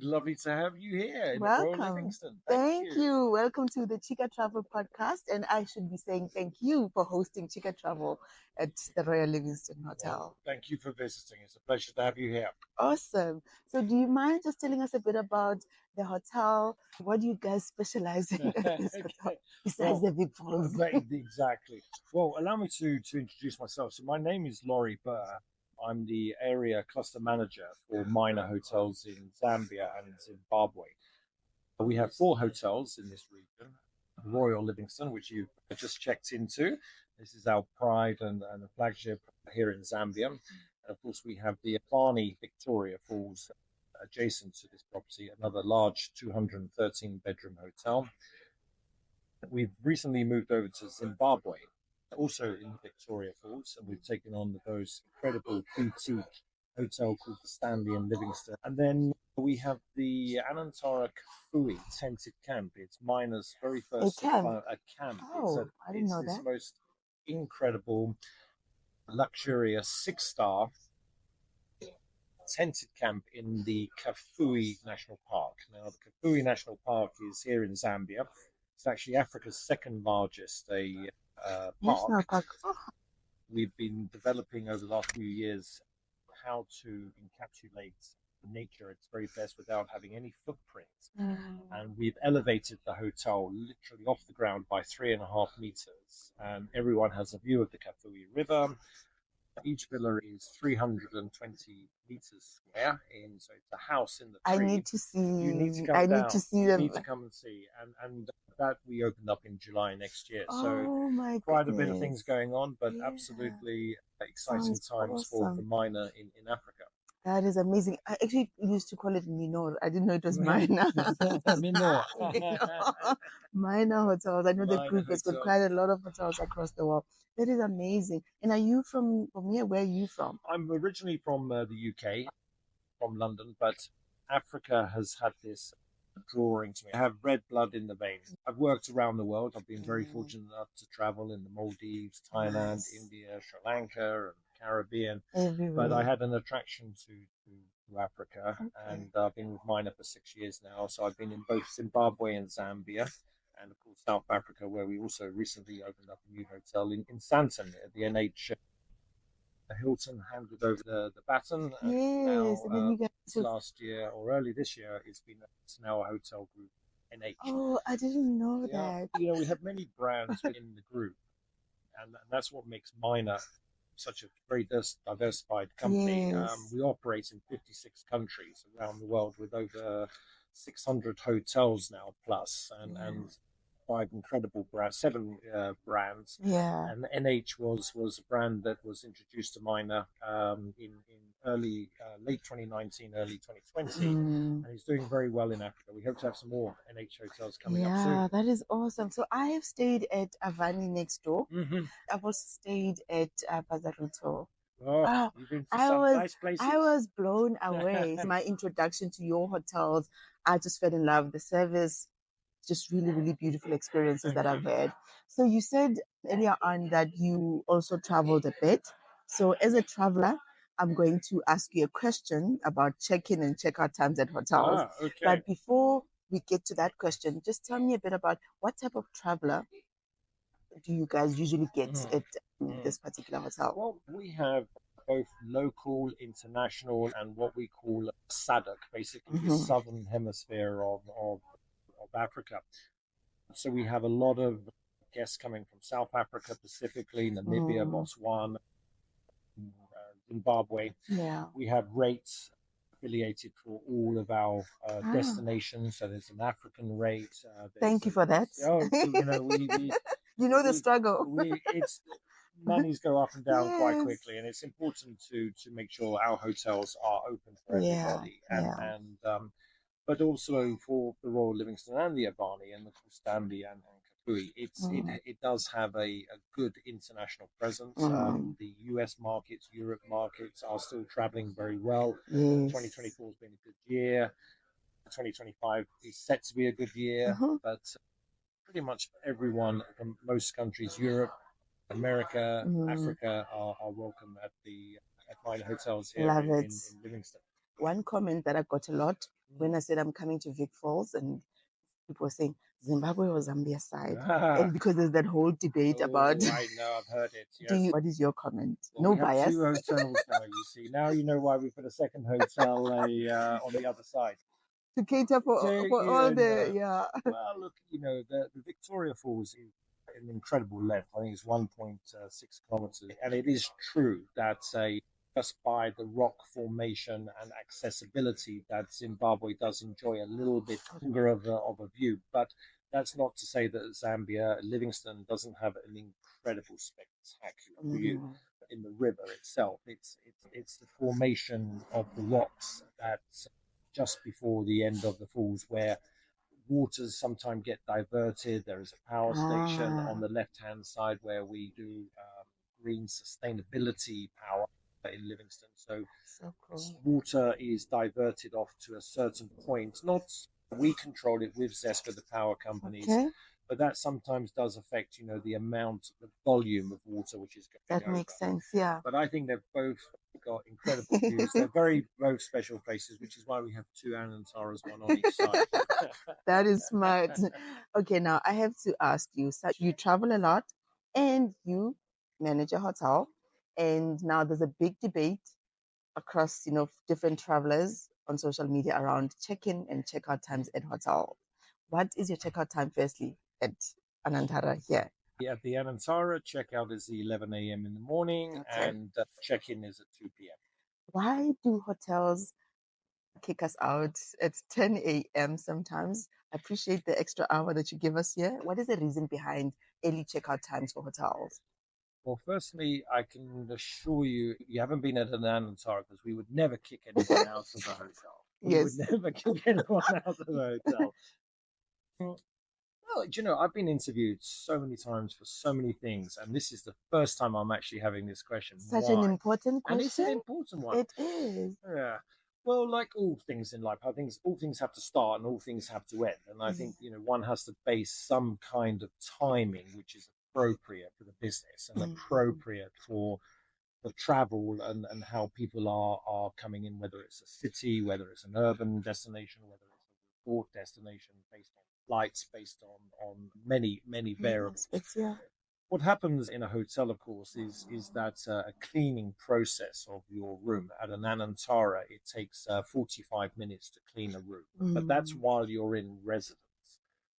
Lovely to have you here in Royal Welcome. Livingstone. Thank you. Welcome to the Chica Travel podcast. And I should be saying thank you for hosting Chica Travel at the Royal Livingstone Hotel. Well, thank you for visiting. It's a pleasure to have you here. Awesome. So do you mind just telling us a bit about the hotel? What do you guys specialize in at this hotel besides the big falls? Exactly. Well, allow me to introduce myself. So my name is Laurie Burr. I'm the area cluster manager for minor hotels in Zambia and Zimbabwe. We have 4 hotels in this region. Royal Livingstone, which you just checked into. This is our pride and the flagship here in Zambia. And of course, we have the Barney Victoria Falls adjacent to this property, another large 213 bedroom hotel. We've recently moved over to Zimbabwe, also in Victoria Falls, and we've taken on those incredible boutique hotel called the Stanley and Livingstone. And then we have the Anantara Kafue tented camp. It's miners' very first camp. Oh, I didn't know this that. most incredible, luxurious 6-star tented camp in the Kafue National Park. Now, the Kafue National Park is here in Zambia. It's actually Africa's second largest National park. Park. We've been developing over the last few years how to encapsulate nature at its very best without having any footprint. And we've elevated the hotel literally off the ground by 3.5 meters. And everyone has a view of the Kafue River. Each villa is 320 meters square, so it's a house in the tree. I need to see. You need to come I down. need to see you them. need to come and see, and that we opened up in July next year. Oh, so my quite goodness. a bit of things going on, but Yeah. absolutely exciting Sounds times for awesome. the miner in Africa. That is amazing. I actually used to call it minor. I didn't know it was minor. Minor. Minor hotels. I know the Minor group has got hotels. quite a lot of hotels across the world. That is amazing. And are you from here? Where are you from? I'm originally from the UK, from London, but Africa has had this drawing to me. I have red blood in the veins. I've worked around the world. I've been very fortunate enough to travel in the Maldives, Thailand, India, Sri Lanka, and Caribbean. Everywhere. But I had an attraction to Africa, and I've been with Miner for 6 years now. So I've been in both Zimbabwe and Zambia, and of course South Africa, where we also recently opened up a new hotel in Santon at the NH. Hilton handed over the baton. Yes, and then you guys last year or early this year, it's now a hotel group, NH. Oh, I didn't know that. You know, we have many brands within the group, and that's what makes Miner such a very diversified company. Yes. We operate in 56 countries around the world with over 600 hotels now plus, and 5 incredible brands, 7 brands. Yeah. And NH was a brand that was introduced to Miner in late 2019, early 2020, and it's doing very well in Africa. We hope to have some more NH hotels coming up soon. Yeah, that is awesome. So I have stayed at Avani next door. I've also stayed at Bazaruto. Oh, you've been to some nice places. I was blown away. My introduction to your hotels, I just fell in love. The service, just really, really beautiful experiences that I've had. So you said earlier on that you also traveled a bit. So as a traveler, I'm going to ask you a question about check-in and check-out times at hotels. Okay. But before we get to that question, just tell me a bit about what type of traveler do you guys usually get at this particular hotel? Well, we have both local, international, and what we call SADC, basically the Southern Hemisphere of Africa. So we have a lot of guests coming from South Africa, specifically Namibia, Botswana, Zimbabwe. Yeah. We have rates affiliated for all of our destinations. So there's an African rate. Thank you for that. You know, we you know the struggle. Monies go up and down quite quickly, and it's important to make sure our hotels are open for everybody, but also for the Royal Livingstone and the Avani and the Stanley and Kafue. It does have a good international presence. The US markets, Europe markets are still traveling very well. 2024 has been a good year. 2025 is set to be a good year, but pretty much everyone from most countries, Europe, America, Africa, are welcome at Miner hotels here in Livingstone. One comment that I got a lot when I said I'm coming to Vic Falls, and people were saying Zimbabwe or Zambia side. Ah, And because there's that whole debate about I know, I've heard it. Yes. what is your comment? Well, No we have bias. two hotels now, you see. Now you know why we put a second hotel on the other side. To cater for all the, Well, look, the Victoria Falls is an incredible length. I think it's 1.6 kilometers. And it is true that just by the rock formation and accessibility that Zimbabwe does enjoy a little bit longer of a view. But that's not to say that Zambia, Livingstone, doesn't have an incredible spectacular view in the river itself. It's the formation of the rocks that's just before the end of the falls where waters sometimes get diverted. There is a power station on the left-hand side where we do green sustainability power in Livingstone. So cool. Water is diverted off to a certain point. Not we control it with ZESCO, the power companies, but that sometimes does affect, the amount, the volume of water which is going over. That makes sense, yeah. But I think they've both got incredible views. They're both special places, which is why we have two Anantaras, one on each side. That is smart. Okay, now I have to ask you, so you travel a lot and you manage a hotel, and now there's a big debate across, different travelers on social media around check-in and check-out times at hotel. What is your check-out time, firstly, at Anantara here? At the Anantara, checkout is 11 a.m. in the morning, and check-in is at 2 p.m. Why do hotels kick us out at 10 a.m. sometimes? I appreciate the extra hour that you give us here. What is the reason behind early checkout times for hotels? Well, firstly, I can assure you, you haven't been at an Anantara because we would never kick anyone out of the hotel. We would never kick anyone out of the hotel. Well, I've been interviewed so many times for so many things, and this is the first time I'm actually having this question. Such an important question. And it's an important one. It is. Yeah. Well, like all things in life, I think all things have to start and all things have to end. And I think, one has to base some kind of timing which is appropriate for the business and appropriate for the travel and how people are coming in, whether it's a city, whether it's an urban destination, whether it's a resort destination based on flights, based on many variables. What happens in a hotel, of course, is that a cleaning process of your room. At an Anantara, it takes 45 minutes to clean a room, but that's while you're in residence.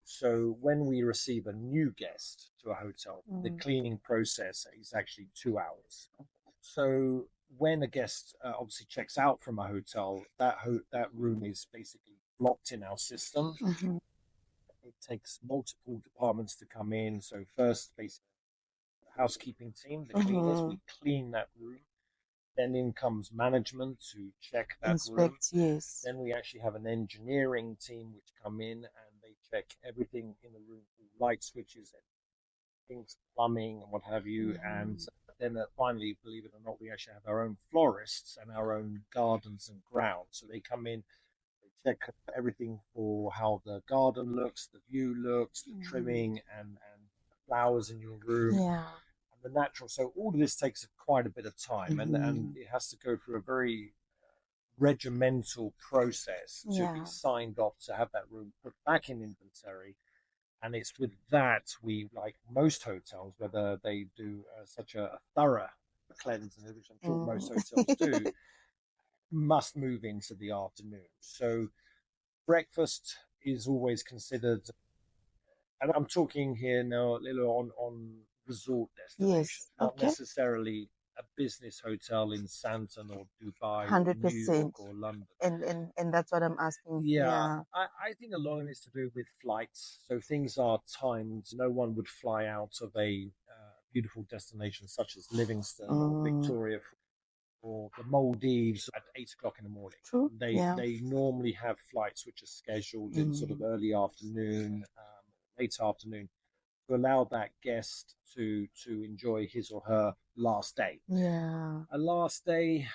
So when we receive a new guest to a hotel, the cleaning process is actually 2 hours. So when a guest obviously checks out from a hotel, that room is basically blocked in our system. It takes multiple departments to come in. So first, basically, the housekeeping team, the cleaners, we clean that room. Then in comes management to check that room. Yes. Then we actually have an engineering team which come in and they check everything in the room, light switches, things, plumbing, and what have you. And then finally, believe it or not, we actually have our own florists and our own gardens and grounds. So they come in, they check everything for how the garden looks, the view looks, the trimming and flowers in your room. Yeah. The natural. So all of this takes quite a bit of time, and it has to go through a very regimental process to be signed off to have that room put back in inventory. And it's with that we, like most hotels, whether they do such a thorough cleanse, which I'm sure most hotels do, must move into the afternoon. So breakfast is always considered, and I'm talking here now a little on resort destination, not necessarily a business hotel in Santon or Dubai, 100%. Or New York or London. And that's what I'm asking. I think a lot of it is to do with flights. So things are timed. No one would fly out of a beautiful destination such as Livingstone or Victoria or the Maldives at 8 o'clock in the morning. True. They normally have flights which are scheduled in sort of early afternoon, late afternoon, to allow that guest to enjoy his or her last day. A last day,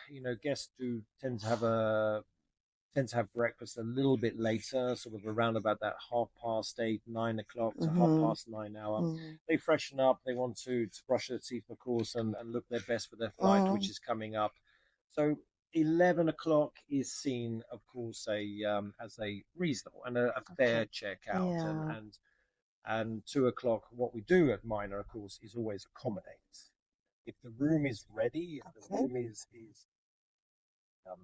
guests do tend to have breakfast a little bit later, sort of around about that 8:30, 9 o'clock to 9:30 hour. They freshen up. They want to brush their teeth, of course, and look their best for their flight, which is coming up. So 11 o'clock is seen, of course, as a reasonable and a fair Okay. checkout, Yeah. and 2 o'clock. What we do at Minor, of course, is always accommodate. If the room is ready, if the Okay. room um,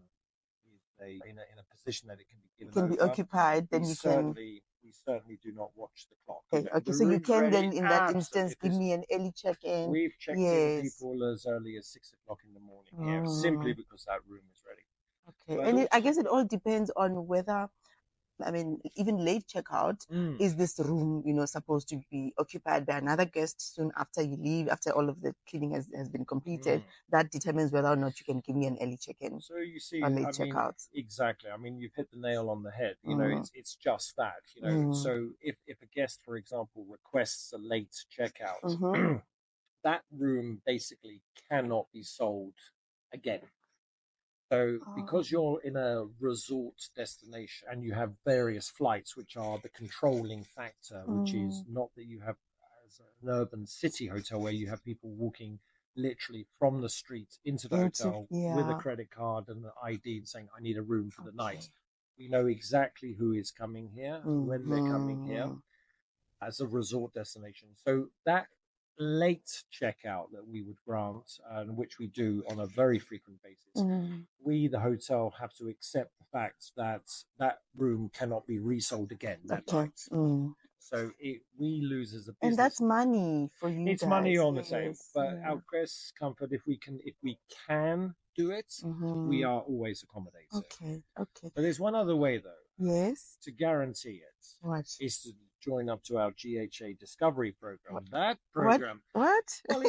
in a position that it can be It given can be over, occupied, then you can. we certainly do not watch the clock. Okay. If Okay. the So you room's can ready, then, in that absolutely. instance, give me an early check-in. We've checked in Yes. people as early as 6 o'clock in the morning here, simply Mm. because that room is ready. Okay. But And I also, guess it all depends on whether, I mean, even late checkout, is this room, supposed to be occupied by another guest soon after you leave, after all of the cleaning has been completed? That determines whether or not you can give me an early check-in so you see, or late I mean, checkout. exactly. I mean, you've hit the nail on the head. Mm. It's just that. Mm. So if a guest, for example, requests a late checkout, Mm-hmm. that room basically cannot be sold again. So, because you're in a resort destination and you have various flights, which are the controlling factor, which is not that you have as an urban city hotel where you have people walking literally from the street into the hotel with a credit card and an ID and saying, I need a room for the night. We know exactly who is coming here, when they're coming here as a resort destination. So that late checkout that we would grant, and which we do on a very frequent basis, we, the hotel, have to accept the fact that that room cannot be resold again that night. So we lose as a business. And that's money for you It's guys. money on the table. Yes. But our guests' comfort, if we can do it, we are always accommodating. Okay. Okay. But there's one other way, though. Yes. To guarantee it. What? Is to join up to our GHA Discovery program. That program. What? Well,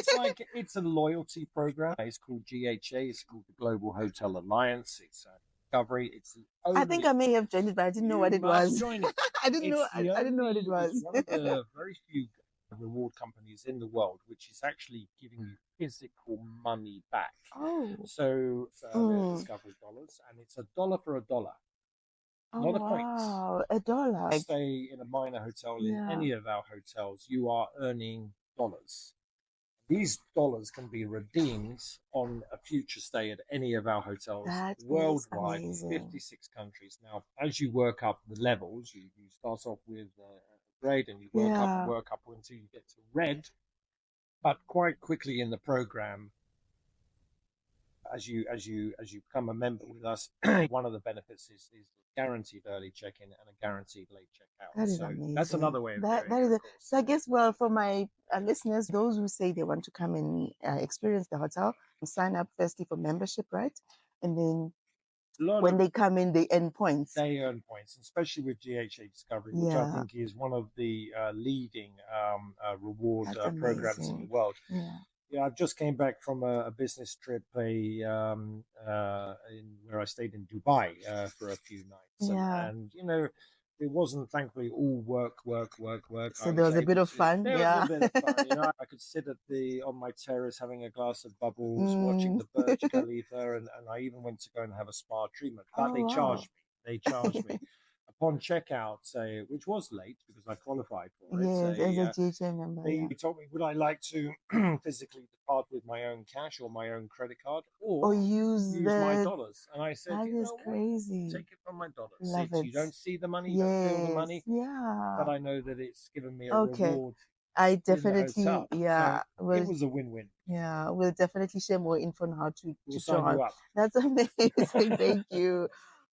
it's a loyalty program. It's called GHA. It's called the Global Hotel Alliance. It's Discovery. It's I think I may have joined it, but I didn't know what it was. Join it. I didn't know. I didn't know what it was. It's one of the very few reward companies in the world which is actually giving you physical money back. Oh. So Discovery dollars, and it's $1 for $1. Oh, Not a point. wow, $1. Stay in a Minor hotel in any of our hotels, you are earning dollars. These dollars can be redeemed on a future stay at any of our hotels worldwide, 56 countries. Now, as you work up the levels, you start off with grade and you work up until you get to red. But quite quickly in the program, as you become a member with us, one of the benefits is guaranteed early check-in and a guaranteed late check-out. That is amazing. That's another way of doing it. So I guess, well, for my listeners, those who say they want to come and experience the hotel, sign up firstly for membership, right? And then when they come in, they earn points. They earn points, especially with GHA Discovery, which I think is one of the leading reward programs in the world. Yeah, I just came back from a business trip where I stayed in Dubai for a few nights, and it wasn't thankfully all work. So there was a bit of fun. There was a bit of fun. I could sit on my terrace having a glass of bubbles, watching the Burj Khalifa, and I even went to go and have a spa treatment. But they charged me. They charged me. Upon checkout, which was late because I qualified for it. Yes, as a GHA member. They told me, would I like to physically depart with my own cash or my own credit card or use my dollars? And I said, that is crazy. Take it from my dollars. Love it. You don't see the money, you don't feel the money. Yeah. But I know that it's given me a reward. I definitely, so it was a win-win. Yeah, we'll definitely share more info on how to sign you up. That's amazing. Thank you.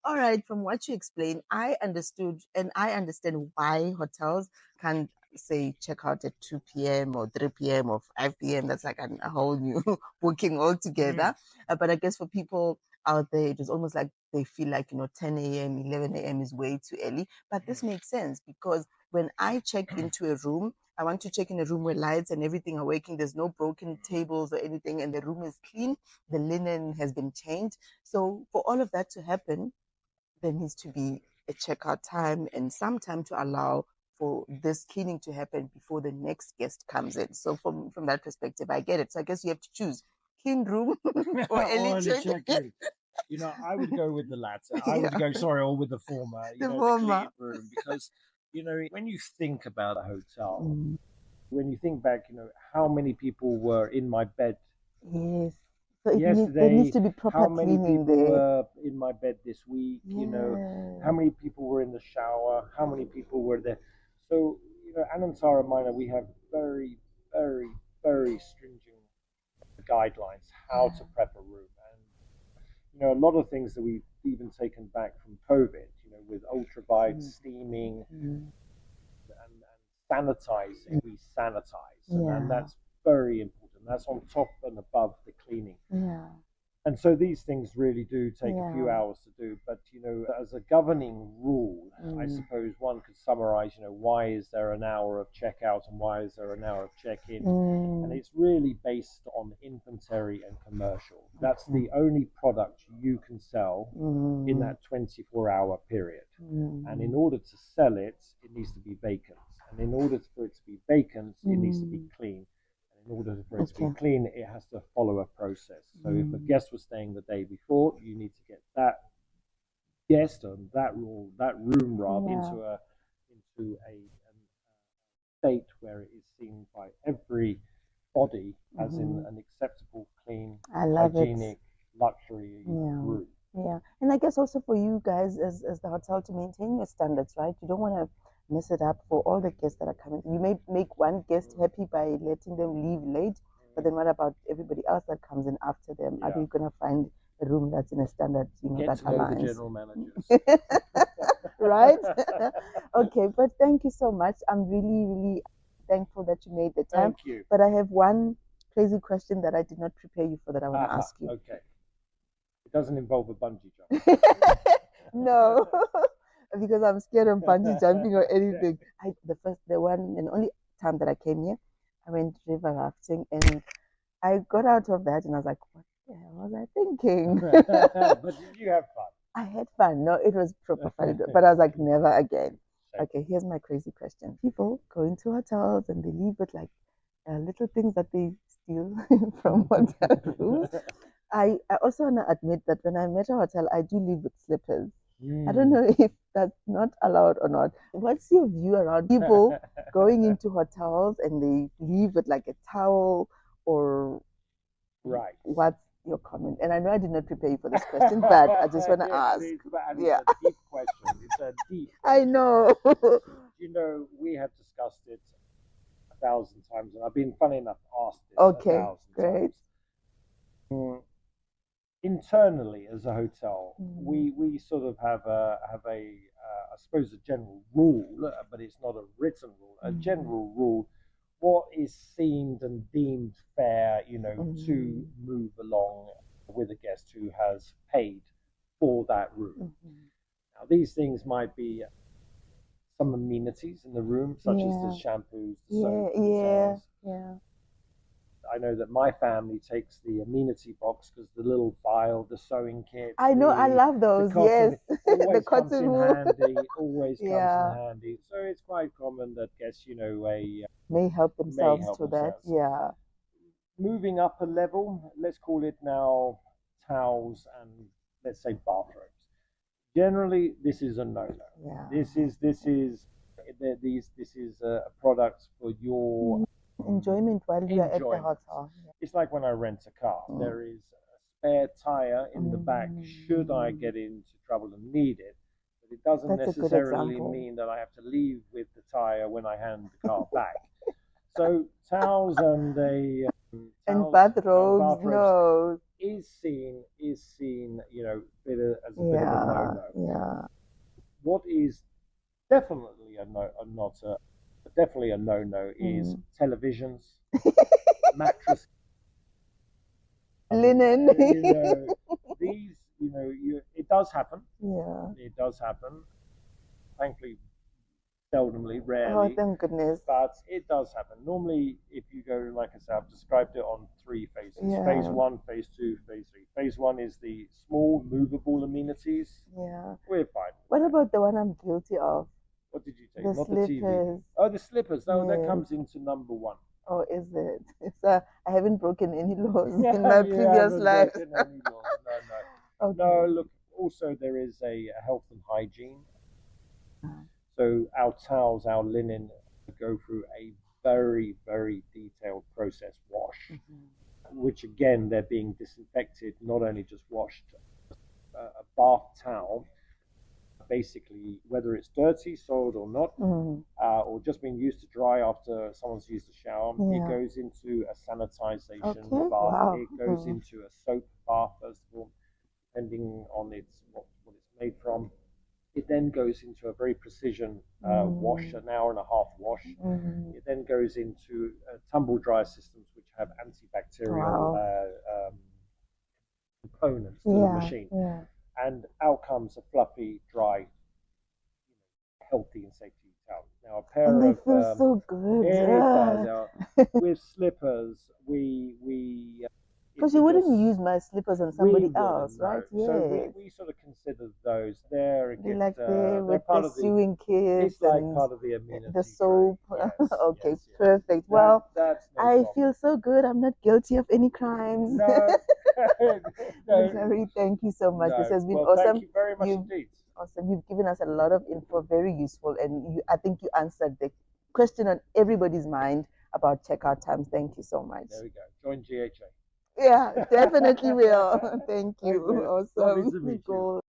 All right, from what you explained, I understood and I understand why hotels can say check out at 2 p.m. or 3 p.m. or 5 p.m. That's like a whole new booking altogether. But I guess for people out there, it was almost like they feel like, 10 a.m., 11 a.m. is way too early. But this makes sense because when I check into a room, I want to check in a room where lights and everything are working. There's no broken tables or anything, and the room is clean. The linen has been changed. So for all of that to happen, there needs to be a checkout time and some time to allow for this cleaning to happen before the next guest comes in. So from that perspective, I get it. So I guess you have to choose clean room or early check-in. I would go with the latter. I would go, or with the former. The clean room, because when you think about a hotel, when you think back, how many people were in my bed. Yes. So there needs yesterday, to be proper how many cleaning people there. were in my bed this week, you know, Yeah. how many people were in the shower, how many people were there. So, you know, Anantara Miner, we have very, very, very stringent guidelines how to prep a room. And, you know, a lot of things that we've even taken back from COVID, you know, with ultraviolet, steaming, and sanitizing. We sanitize, and that's very important. That's on top and above the cleaning. Yeah. And so these things really do take a few hours to do. But, you know, as a governing rule, I suppose one could summarize, you know, why is there an hour of checkout and why is there an hour of check-in? And it's really based on inventory and commercial. That's the only product you can sell in that 24-hour period. And in order to sell it, it needs to be vacant. And in order for it to be vacant, it needs to be clean. In order for it to be clean, it has to follow a process. So if a guest was staying the day before, you need to get that guest or that room into a state where it is seen by everybody as in an acceptable, clean, hygienic, luxury room. Yeah, and I guess also for you guys as the hotel to maintain your standards, right? You don't want to mess it up for all the guests that are coming. You may make one guest happy by letting them leave late, but then what about everybody else that comes in after them? Are they going to find a room that's in a standard, you know, that aligns? The general managers. Right? Okay, but thank you so much. I'm really, really thankful that you made the time. Thank you. But I have one crazy question that I did not prepare you for that I want to ask you. Okay. It doesn't involve a bungee jump. No. Because I'm scared of bungee jumping or anything. The one and only time that I came here, I went river rafting and I got out of that and I was like, what the hell was I thinking? But did you have fun? I had fun. No, it was proper fun. But I was like, never again. Okay, here's my crazy question. People go into hotels and they leave with like little things that they steal from hotel rooms. I also want to admit that when I'm at a hotel, I do leave with slippers. I don't know if that's not allowed or not. What's your view around people going into hotels and they leave with like a towel or what's your comment? And I know I did not prepare you for this question, but I just want to ask. It's a deep question. It's a deep question. I know. You know, we have discussed it 1,000 times, and I've been, funny enough, asked this 1,000 great. times. Internally, as a hotel, we sort of have I suppose a general rule, but it's not a written rule. A general rule, what is seemed and deemed fair, you know, to move along with a guest who has paid for that room. Now, these things might be some amenities in the room, such as the shampoos, the soaps, I know that my family takes the amenity box because the little file, the sewing kit. I know, I love those. Yes, always comes in handy. Always comes in handy. So it's quite common that guests, you know, may help themselves to that. Yeah. Moving up a level, let's call it now towels and let's say bathrobes. Generally, this is a no-no. Yeah. This is a product for your enjoyment while you are at the hotel. It's like when I rent a car. There is a spare tire in the back should I get into trouble and need it. But it doesn't necessarily mean that I have to leave with the tire when I hand the car back. So towels and bathrobes, no, is seen, you know, as a bit of a no-no. Yeah. What is definitely definitely a no-no is televisions, mattress, linen. It does happen. Yeah. It does happen. Thankfully, seldomly, rarely. Oh, thank goodness. But it does happen. Normally, if you go, like I said, I've described it on 3 phases. Yeah. Phase 1, phase 2, phase 3. Phase 1 is the small, movable amenities. Yeah. We're fine. What about the one I'm guilty of? What did you take? The Not slippers. the TV. Oh, the slippers. No, that comes into number 1. Oh, is it? I haven't broken any laws in my previous life. No. Okay. No, look, also there is a health and hygiene. So our towels, our linen go through a very, very detailed process wash. which again they're being disinfected, not only just washed. A bath towel, basically, whether it's dirty, soiled or not, or just being used to dry after someone's used the shower, it goes into a sanitization bath. Wow. It goes into a soap bath, first of all, depending on what it's made from. It then goes into a very precision wash, an hour and a half wash. It then goes into tumble dryer systems, which have antibacterial components to the machine. And out comes a fluffy, dry, healthy and safe to use towel. Now a pair and they of feel so good. it does. With slippers, we because you wouldn't use my slippers on somebody else, right? Yes. So we sort of consider those. They're like with part the of sewing kits it's like and part of the amenity. the soap. Yes, okay, yes. Perfect. Well, that's no I problem. feel so good. I'm not guilty of any crimes. No. Larry, thank you so much. This has been well, awesome. Thank you very much indeed. Awesome. You've given us a lot of info, very useful, and I think you answered the question on everybody's mind about checkout times. Thank you so much. There we go. Join GHA. Yeah, definitely will. Thank you. Okay. Awesome. Lovely to meet you.